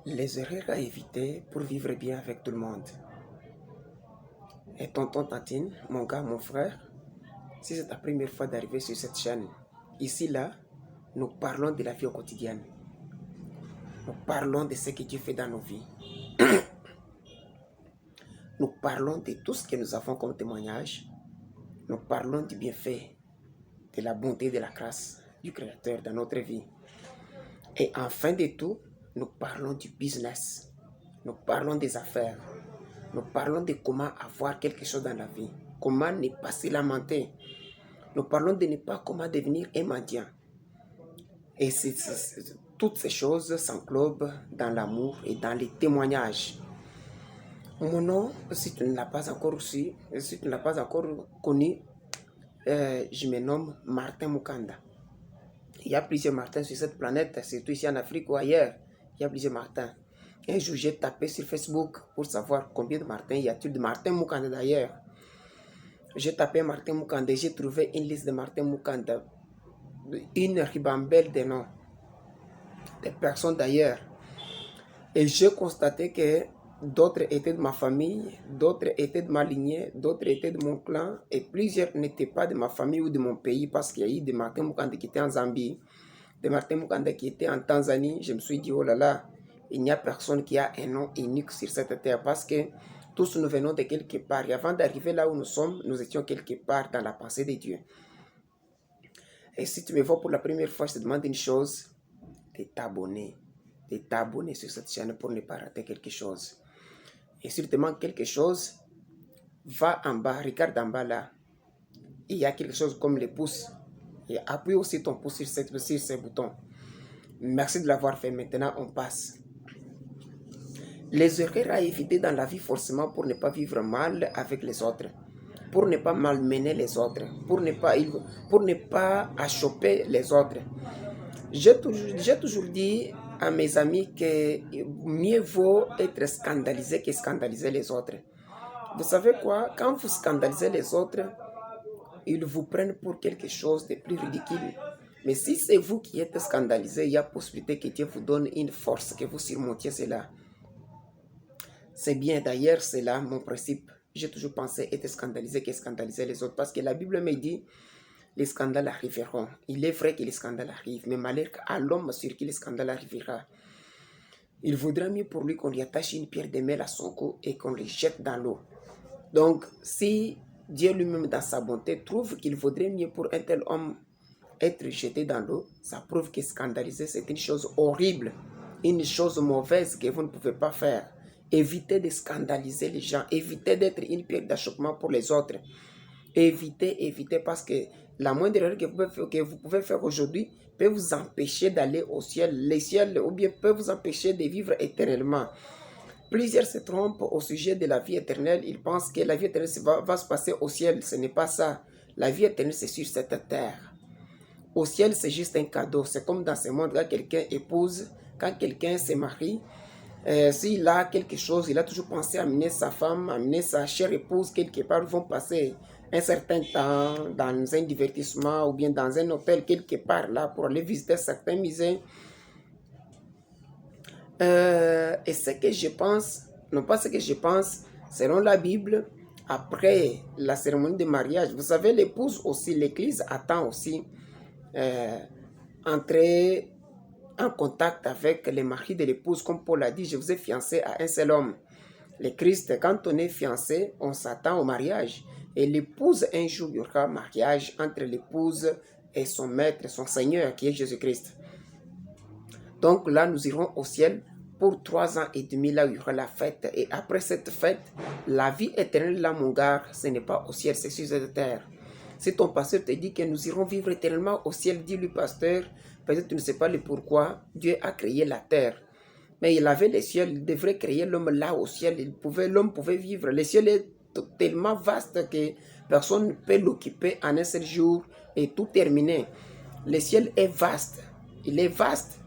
Les erreurs à éviter pour vivre bien avec tout le monde. Et tonton Tantine, mon gars, mon frère, si c'est ta première fois d'arriver sur cette chaîne, ici, là, nous parlons de la vie au quotidien. Nous parlons de ce que Dieu fait dans nos vies. Nous parlons de tout ce que nous avons comme témoignage. Nous parlons du bienfait, de la bonté, de la grâce du Créateur dans notre vie. Et en fin de tout, nous parlons du business. Nous parlons des affaires. Nous parlons de comment avoir quelque chose dans la vie. Comment ne pas se lamenter. Nous parlons de ne pas comment devenir un mendiant. Et toutes ces choses s'englobent dans l'amour et dans les témoignages. Mon nom, si tu ne l'as pas encore reçu, si tu ne l'as pas encore connu, je me nomme Martin Mukanda. Il y a plusieurs Martins sur cette planète, surtout ici en Afrique ou ailleurs. Il y a plusieurs Martins. Un jour, j'ai tapé sur Facebook pour savoir combien de Martins y a-t-il de Martin Mukanda d'ailleurs. J'ai tapé Martin Mukanda et j'ai trouvé une liste de Martin Mukanda. Une ribambelle de noms. Des personnes d'ailleurs. Et j'ai constaté que d'autres étaient de ma famille, d'autres étaient de ma lignée, d'autres étaient de mon clan, et plusieurs n'étaient pas de ma famille ou de mon pays, parce qu'il y a eu des Martin Mukanda qui étaient en Zambie, des Martin Mukanda qui étaient en Tanzanie. Je me suis dit, oh là là, il n'y a personne qui a un nom unique sur cette terre, parce que tous nous venons de quelque part. Et avant d'arriver là où nous sommes, nous étions quelque part dans la pensée de Dieu. Et si tu me vois pour la première fois, je te demande une chose, de t'abonner sur cette chaîne pour ne pas rater quelque chose. Et si tu te manques quelque chose, va en bas, regarde en bas là. Il y a quelque chose comme les pouces. Et appuie aussi ton pouce sur ces boutons. Merci de l'avoir fait. Maintenant, on passe. Les erreurs à éviter dans la vie forcément pour ne pas vivre mal avec les autres. Pour ne pas malmener les autres. Pour ne pas achoper les autres. J'ai toujours dit à mes amis que mieux vaut être scandalisé que scandaliser les autres. Vous savez quoi? Quand vous scandalisez les autres, ils vous prennent pour quelque chose de plus ridicule. Mais si c'est vous qui êtes scandalisé, il y a possibilité que Dieu vous donne une force, que vous surmontiez cela. C'est bien, d'ailleurs, c'est là mon principe. J'ai toujours pensé être scandalisé que scandaliser les autres. Parce que la Bible me dit, les scandales arriveront. Il est vrai que les scandales arrivent, mais malheur à l'homme sur qui les scandales arrivera. Il vaudra mieux pour lui qu'on lui attache une pierre de mêle à son cou et qu'on le jette dans l'eau. Donc, si Dieu lui-même, dans sa bonté, trouve qu'il vaudrait mieux pour un tel homme être jeté dans l'eau, ça prouve que scandaliser, c'est une chose horrible, une chose mauvaise que vous ne pouvez pas faire. Évitez de scandaliser les gens, évitez d'être une pierre d'achoppement pour les autres. Évitez, parce que la moindre erreur que vous pouvez faire aujourd'hui peut vous empêcher d'aller au ciel, les ciels, ou bien peut vous empêcher de vivre éternellement. Plusieurs se trompent au sujet de la vie éternelle. Ils pensent que la vie éternelle va se passer au ciel. Ce n'est pas ça. La vie éternelle, c'est sur cette terre. Au ciel, c'est juste un cadeau. C'est comme dans ce monde, quand quelqu'un épouse, quand quelqu'un se marie, s'il a quelque chose, il a toujours pensé à amener sa femme, amener sa chère épouse quelque part. Ils vont passer un certain temps dans un divertissement ou bien dans un hôtel quelque part là pour aller visiter certains musées. Et ce que je pense, non pas ce que je pense, selon la Bible, après la cérémonie de mariage, vous savez, l'épouse aussi, l'église attend aussi entrer en contact avec les maris de l'épouse, comme Paul a dit, je vous ai fiancé à un seul homme. Le Christ, quand on est fiancé, on s'attend au mariage. Et l'épouse, un jour, il y aura mariage entre l'épouse et son maître, son Seigneur, qui est Jésus-Christ. Donc là, nous irons au ciel pour 3 ans et demi, là où il y aura la fête. Et après cette fête, la vie éternelle, là, mon gars, ce n'est pas au ciel, c'est sur cette terre. Si ton pasteur te dit que nous irons vivre éternellement au ciel, dis-lui, pasteur, peut-être tu ne sais pas le pourquoi, Dieu a créé la terre. Mais il avait les cieux, il devrait créer l'homme là au ciel, l'homme pouvait vivre. Le ciel est tellement vaste que personne ne peut l'occuper en un seul jour et tout terminer. Le ciel est vaste, il est vaste.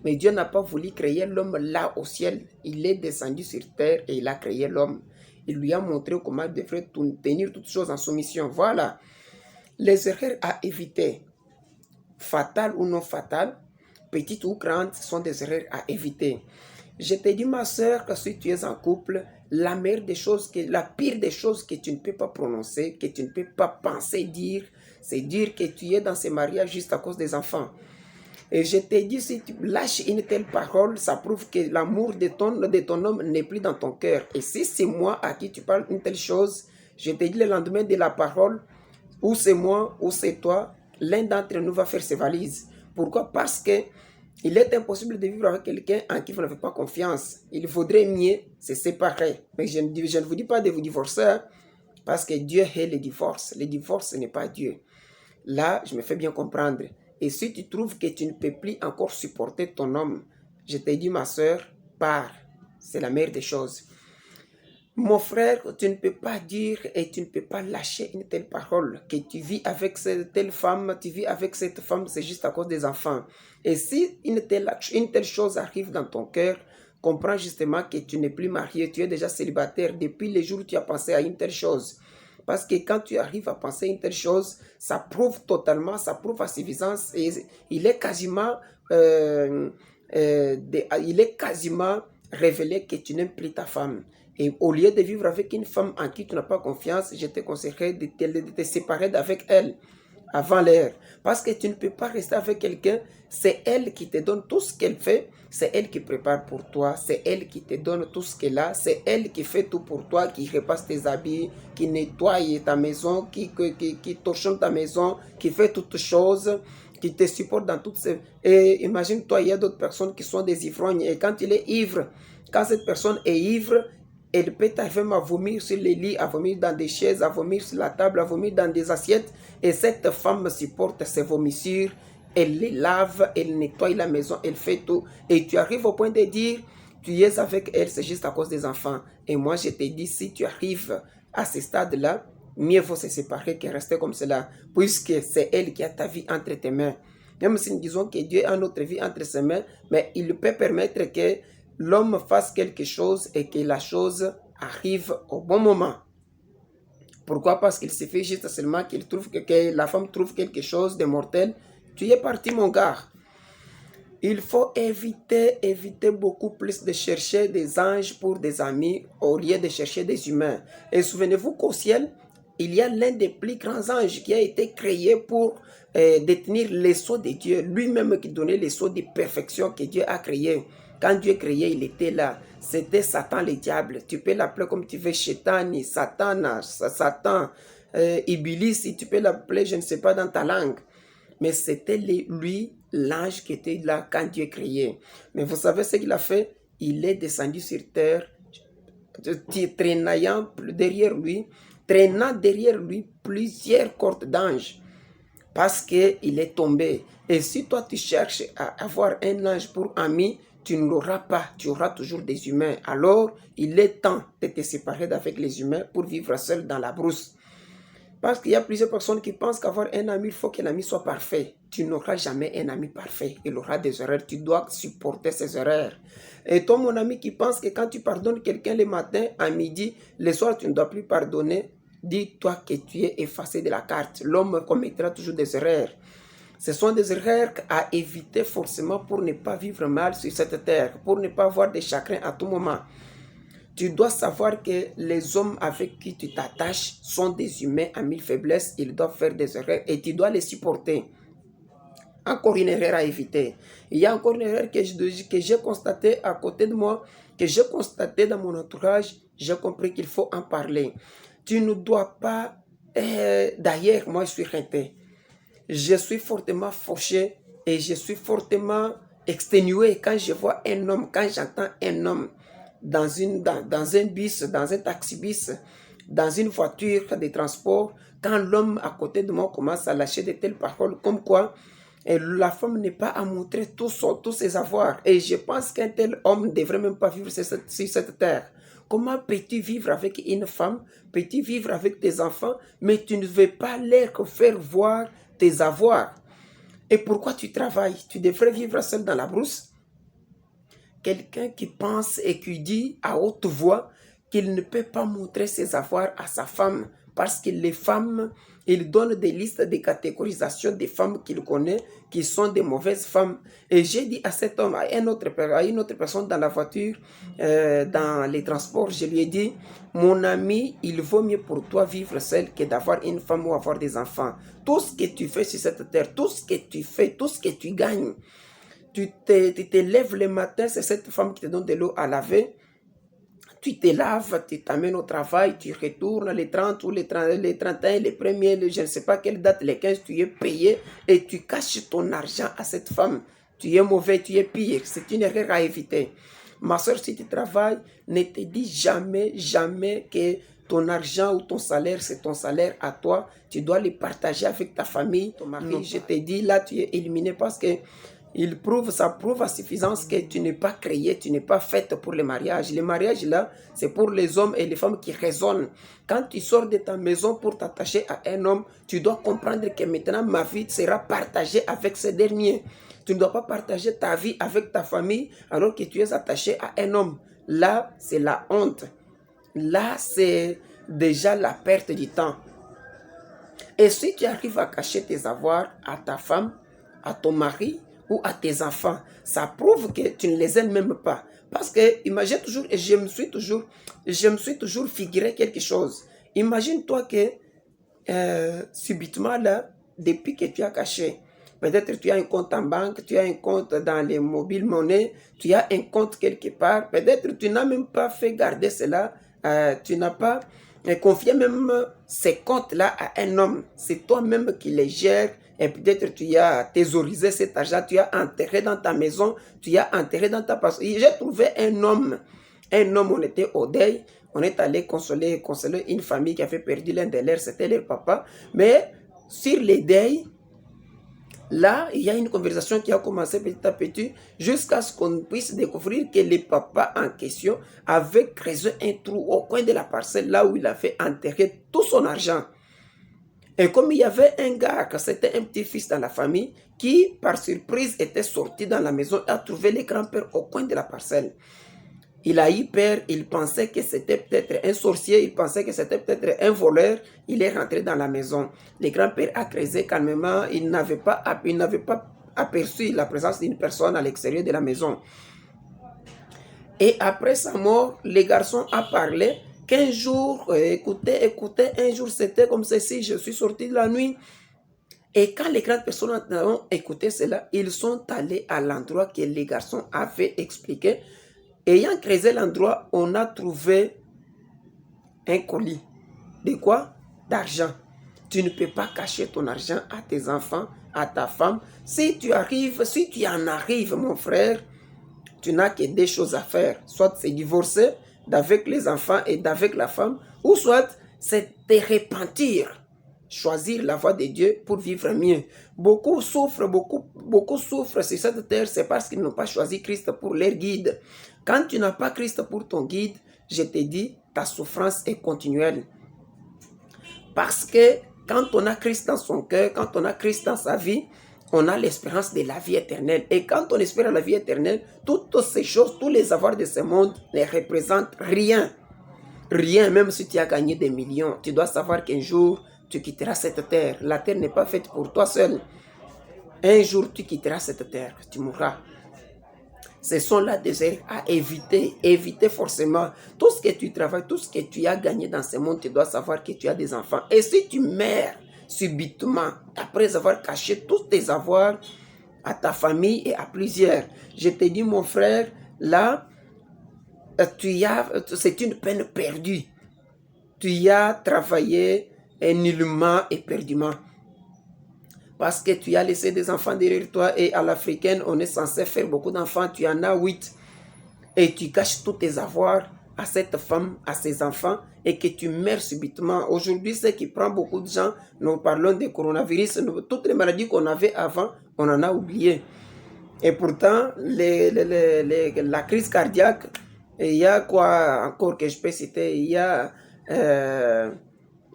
Mais Dieu n'a pas voulu créer l'homme là au ciel. Il est descendu sur terre et il a créé l'homme. Il lui a montré comment il devrait tenir toutes choses en soumission. Voilà. Les erreurs à éviter, fatales ou non fatales, petites ou grandes, sont des erreurs à éviter. Je te dis, ma soeur, que si tu es en couple, la pire des choses que tu ne peux pas prononcer, que tu ne peux pas penser dire, c'est dire que tu es dans ce mariage juste à cause des enfants. Et je te dis, si tu lâches une telle parole, ça prouve que l'amour de ton homme n'est plus dans ton cœur. Et si c'est moi à qui tu parles une telle chose, je te dis le lendemain de la parole, ou c'est moi, ou c'est toi, l'un d'entre nous va faire ses valises. Pourquoi? Parce que il est impossible de vivre avec quelqu'un en qui vous n'avez pas confiance. Il faudrait mieux se séparer. Mais je ne vous dis pas de vous divorcer, parce que Dieu est le divorce. Le divorce, ce n'est pas Dieu. Là, je me fais bien comprendre. Et si tu trouves que tu ne peux plus encore supporter ton homme, je te dis, ma soeur, pars. C'est la meilleure des choses. Mon frère, tu ne peux pas dire et tu ne peux pas lâcher une telle parole, que tu vis avec cette telle femme, tu vis avec cette femme, c'est juste à cause des enfants. Et si une telle chose arrive dans ton cœur, comprends justement que tu n'es plus marié, tu es déjà célibataire depuis le jour où tu as pensé à une telle chose. Parce que quand tu arrives à penser à une telle chose, ça prouve totalement, ça prouve à suffisance et il est quasiment révélé que tu n'aimes plus ta femme. Et au lieu de vivre avec une femme en qui tu n'as pas confiance, je te conseillerais de te séparer d'avec elle avant l'heure. Parce que tu ne peux pas rester avec quelqu'un, c'est elle qui te donne tout ce qu'elle fait, c'est elle qui prépare pour toi, c'est elle qui te donne tout ce qu'elle a, c'est elle qui fait tout pour toi, qui repasse tes habits, qui nettoie ta maison, qui torchonne ta maison, qui fait toutes choses, qui te supporte dans toutes ces... Et imagine-toi, il y a d'autres personnes qui sont des ivrognes, et quand il est ivre, quand cette personne est ivre, elle peut arriver à vomir sur les lits, à vomir dans des chaises, à vomir sur la table, à vomir dans des assiettes. Et cette femme supporte ses vomissures, elle les lave, elle nettoie la maison, elle fait tout. Et tu arrives au point de dire, tu es avec elle, c'est juste à cause des enfants. Et moi, je te dis, si tu arrives à ce stade-là, mieux vaut se séparer que rester comme cela, puisque c'est elle qui a ta vie entre tes mains. Même si nous disons que Dieu a notre vie entre ses mains, mais il peut permettre que l'homme fasse quelque chose et que la chose arrive au bon moment. Pourquoi? Parce qu'il suffit juste seulement que la femme trouve quelque chose de mortel. Tu es parti, mon gars. Il faut éviter beaucoup plus de chercher des anges pour des amis au lieu de chercher des humains. Et souvenez-vous qu'au ciel, il y a l'un des plus grands anges qui a été créé pour détenir les sceaux de Dieu. Lui-même qui donnait les sceaux de perfection que Dieu a créé. Quand Dieu créé, il était là. C'était Satan le diable. Tu peux l'appeler comme tu veux, Shétani, Satan, Iblis, si tu peux l'appeler, je ne sais pas, dans ta langue. Mais c'était lui, l'ange qui était là quand Dieu créé. Mais vous savez ce qu'il a fait? Il est descendu sur terre, traînant derrière lui plusieurs cordes d'anges. Parce qu'il est tombé. Et si toi tu cherches à avoir un ange pour ami, tu ne l'auras pas, tu auras toujours des humains. Alors, il est temps de te séparer d'avec les humains pour vivre seul dans la brousse. Parce qu'il y a plusieurs personnes qui pensent qu'avoir un ami, il faut que l'ami soit parfait. Tu n'auras jamais un ami parfait. Il aura des erreurs. Tu dois supporter ses erreurs. Et toi, mon ami, qui pense que quand tu pardonnes quelqu'un le matin, à midi, le soir, tu ne dois plus pardonner, dis-toi que tu es effacé de la carte. L'homme commettra toujours des erreurs. Ce sont des erreurs à éviter forcément pour ne pas vivre mal sur cette terre, pour ne pas avoir des chagrins à tout moment. Tu dois savoir que les hommes avec qui tu t'attaches sont des humains à mille faiblesses, ils doivent faire des erreurs et tu dois les supporter. Encore une erreur à éviter. Il y a encore une erreur que j'ai constatée à côté de moi, que j'ai constatée dans mon entourage, j'ai compris qu'il faut en parler. Tu ne dois pas... D'ailleurs, moi je suis renté. Je suis fortement fauché et je suis fortement exténué quand je vois un homme, quand j'entends un homme dans un bus, dans un taxi-bus, dans une voiture de transport, quand l'homme à côté de moi commence à lâcher de telles paroles comme quoi la femme n'est pas à montrer tous ses avoirs. Et je pense qu'un tel homme ne devrait même pas vivre sur cette terre. Comment peux-tu vivre avec une femme, peux-tu vivre avec tes enfants, mais tu ne veux pas leur faire voir tes avoirs? Et pourquoi tu travailles? Tu devrais vivre seul dans la brousse. Quelqu'un qui pense et qui dit à haute voix qu'il ne peut pas montrer ses avoirs à sa femme Parce que les femmes, il donne des listes de catégorisation des femmes qu'il connaît qui sont des mauvaises femmes. Et j'ai dit à cet homme, à une autre personne dans la voiture, dans les transports, je lui ai dit, mon ami, il vaut mieux pour toi vivre seul que d'avoir une femme ou avoir des enfants. Tout ce que tu fais sur cette terre, tout ce que tu fais, tout ce que tu gagnes, tu te lèves le matin, c'est cette femme qui te donne de l'eau à laver. Tu te laves, tu t'amènes au travail, tu retournes les 30 ou les 31, les premiers, je ne sais pas quelle date, les 15, tu es payé et tu caches ton argent à cette femme. Tu es mauvais, tu es pire. C'est une erreur à éviter. Ma soeur, si tu travailles, ne te dis jamais, jamais que ton argent ou ton salaire, c'est ton salaire à toi. Tu dois le partager avec ta famille, ton mari. Non. Je te dis, là, tu es éliminé parce que ça prouve à suffisance que tu n'es pas créé, tu n'es pas faite pour le mariage. Le mariage, là, c'est pour les hommes et les femmes qui raisonnent. Quand tu sors de ta maison pour t'attacher à un homme, tu dois comprendre que maintenant, ma vie sera partagée avec ce dernier. Tu ne dois pas partager ta vie avec ta famille alors que tu es attaché à un homme. Là, c'est la honte. Là, c'est déjà la perte du temps. Et si tu arrives à cacher tes avoirs à ta femme, à ton mari, ou à tes enfants, ça prouve que tu ne les aimes même pas. Parce que, imagine toujours, et je me suis toujours figuré quelque chose. Imagine-toi que, subitement là, depuis que tu as caché, peut-être tu as un compte en banque, tu as un compte dans les mobiles monnaies, tu as un compte quelque part, peut-être tu n'as même pas fait garder cela, tu n'as pas confié même ces comptes-là à un homme. C'est toi-même qui les gères. Et peut-être tu as thésaurisé cet argent, tu as enterré dans ta maison, tu as enterré dans ta personne. J'ai trouvé un homme, on était au deuil, on est allé consoler une famille qui avait perdu l'un de leurs, c'était leur papa. Mais sur les deuils, là, il y a une conversation qui a commencé petit à petit jusqu'à ce qu'on puisse découvrir que le papa en question avait creusé un trou au coin de la parcelle là où il avait enterré tout son argent. Et comme il y avait un gars, que c'était un petit-fils dans la famille, qui par surprise était sorti dans la maison et a trouvé le grand-père au coin de la parcelle. Il a eu peur, il pensait que c'était peut-être un sorcier, il pensait que c'était peut-être un voleur. Il est rentré dans la maison. Le grand-père a creusé calmement, il n'avait pas aperçu la présence d'une personne à l'extérieur de la maison. Et après sa mort, le garçon a parlé qu'un jour, écoutez, un jour c'était comme ceci, je suis sorti de la nuit. Et quand les grandes personnes ont écouté cela, ils sont allés à l'endroit que les garçons avaient expliqué. Ayant creusé l'endroit, on a trouvé un colis. De quoi? D'argent. Tu ne peux pas cacher ton argent à tes enfants, à ta femme. Si tu en arrives, mon frère, tu n'as que deux choses à faire. Soit c'est divorcer d'avec les enfants et d'avec la femme, ou soit c'est te repentir, choisir la voie de Dieu pour vivre mieux. Beaucoup souffrent sur cette terre, c'est parce qu'ils n'ont pas choisi Christ pour leur guide. Quand tu n'as pas Christ pour ton guide, je te dis, ta souffrance est continuelle. Parce que quand on a Christ dans son cœur, quand on a Christ dans sa vie, on a l'espérance de la vie éternelle. Et quand on espère la vie éternelle, toutes ces choses, tous les avoirs de ce monde ne représentent rien. Rien, même si tu as gagné des millions. Tu dois savoir qu'un jour, tu quitteras cette terre. La terre n'est pas faite pour toi seul. Un jour, tu quitteras cette terre. Tu mourras. Ce sont là des erreurs à éviter. Éviter forcément. Tout ce que tu travailles, tout ce que tu as gagné dans ce monde, tu dois savoir que tu as des enfants. Et si tu meurs subitement, après avoir caché tous tes avoirs à ta famille et à plusieurs, je te dis, mon frère, là, c'est une peine perdue. Tu as travaillé nullement et perdument. Parce que tu as laissé des enfants derrière toi et à l'africaine, on est censé faire beaucoup d'enfants. Tu en as 8. Et tu caches tous tes avoirs à cette femme, à ses enfants, et que tu meurs subitement. Aujourd'hui, ce qui prend beaucoup de gens, nous parlons du coronavirus, toutes les maladies qu'on avait avant, on en a oublié. Et pourtant, la crise cardiaque, il y a quoi encore que je peux citer? Il y a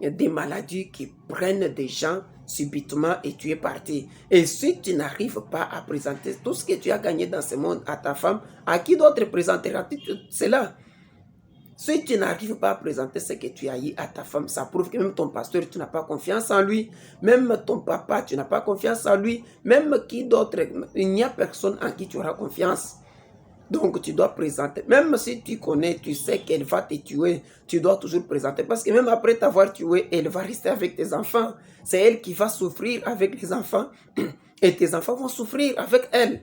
des maladies qui prennent des gens subitement et tu es parti. Et si tu n'arrives pas à présenter tout ce que tu as gagné dans ce monde à ta femme, à qui d'autre présenteras-tu cela? Si tu n'arrives pas à présenter ce que tu as eu à ta femme, ça prouve que même ton pasteur, tu n'as pas confiance en lui. Même ton papa, tu n'as pas confiance en lui. Même qui d'autre, il n'y a personne en qui tu auras confiance. Donc tu dois présenter. Même si tu connais, tu sais qu'elle va te tuer, tu dois toujours présenter. Parce que même après t'avoir tué, elle va rester avec tes enfants. C'est elle qui va souffrir avec les enfants. Et tes enfants vont souffrir avec elle.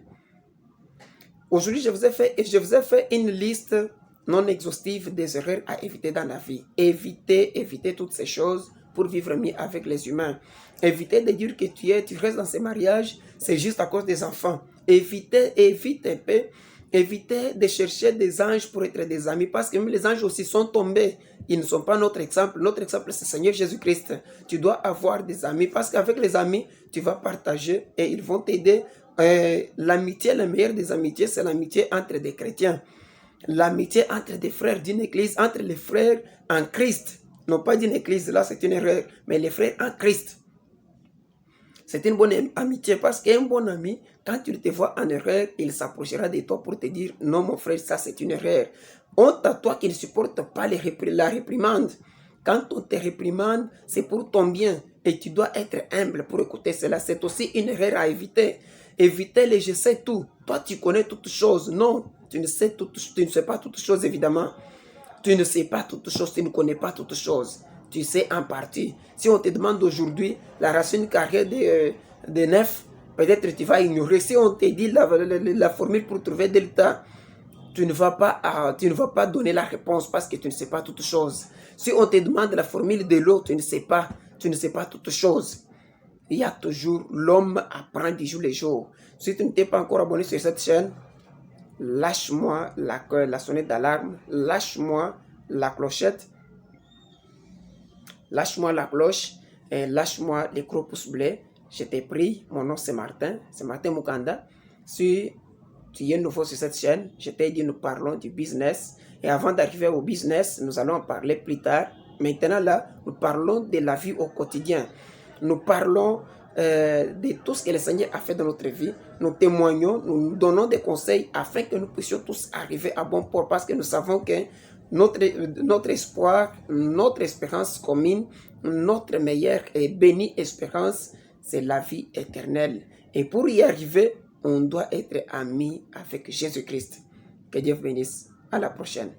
Aujourd'hui, je vous ai fait une liste non exhaustive des erreurs à éviter dans la vie. Évitez toutes ces choses pour vivre mieux avec les humains. Évitez de dire que tu restes dans ces mariages, c'est juste à cause des enfants. Évitez un peu. Évitez de chercher des anges pour être des amis, parce que même les anges aussi sont tombés. Ils ne sont pas notre exemple. Notre exemple, c'est le Seigneur Jésus-Christ. Tu dois avoir des amis, parce qu'avec les amis, tu vas partager et ils vont t'aider. L'amitié, la meilleure des amitiés, c'est l'amitié entre des chrétiens. L'amitié entre des frères d'une église, entre les frères en Christ. Non pas d'une église, là c'est une erreur, mais les frères en Christ. C'est une bonne amitié, parce qu'un bon ami, quand tu te vois en erreur, il s'approchera de toi pour te dire « Non mon frère, ça c'est une erreur ». Honte à toi qui ne supporte pas la réprimande. Quand on te réprimande, c'est pour ton bien. Et tu dois être humble pour écouter cela. C'est aussi une erreur à éviter. Évitez les « je sais tout ». Toi, tu connais toutes choses. Non, tu ne sais pas toutes choses, évidemment. Tu ne sais pas toutes choses, tu ne connais pas toutes choses. Tu sais en partie. Si on te demande aujourd'hui la racine carrée de 9, peut-être tu vas ignorer. Si on te dit la formule pour trouver delta, tu ne vas pas donner la réponse parce que tu ne sais pas toutes choses. Si on te demande la formule de l'eau, tu ne sais pas toutes choses. Il y a toujours l'homme apprend du jour le jour. Si tu ne t'es pas encore abonné sur cette chaîne, lâche-moi la sonnette d'alarme, lâche-moi la clochette, lâche-moi la cloche et lâche-moi les gros pouces bleus. Je t'ai pris, mon nom c'est Martin Mukanda. Si tu es nouveau sur cette chaîne, je t'ai dit nous parlons du business. Et avant d'arriver au business, nous allons en parler plus tard. Maintenant là, nous parlons de la vie au quotidien. Nous parlons de tout ce que le Seigneur a fait dans notre vie. Nous témoignons, nous donnons des conseils afin que nous puissions tous arriver à bon port, parce que nous savons que notre espoir, notre espérance commune, notre meilleure et bénie espérance, c'est la vie éternelle. Et pour y arriver, on doit être amis avec Jésus-Christ. Que Dieu vous bénisse. À la prochaine.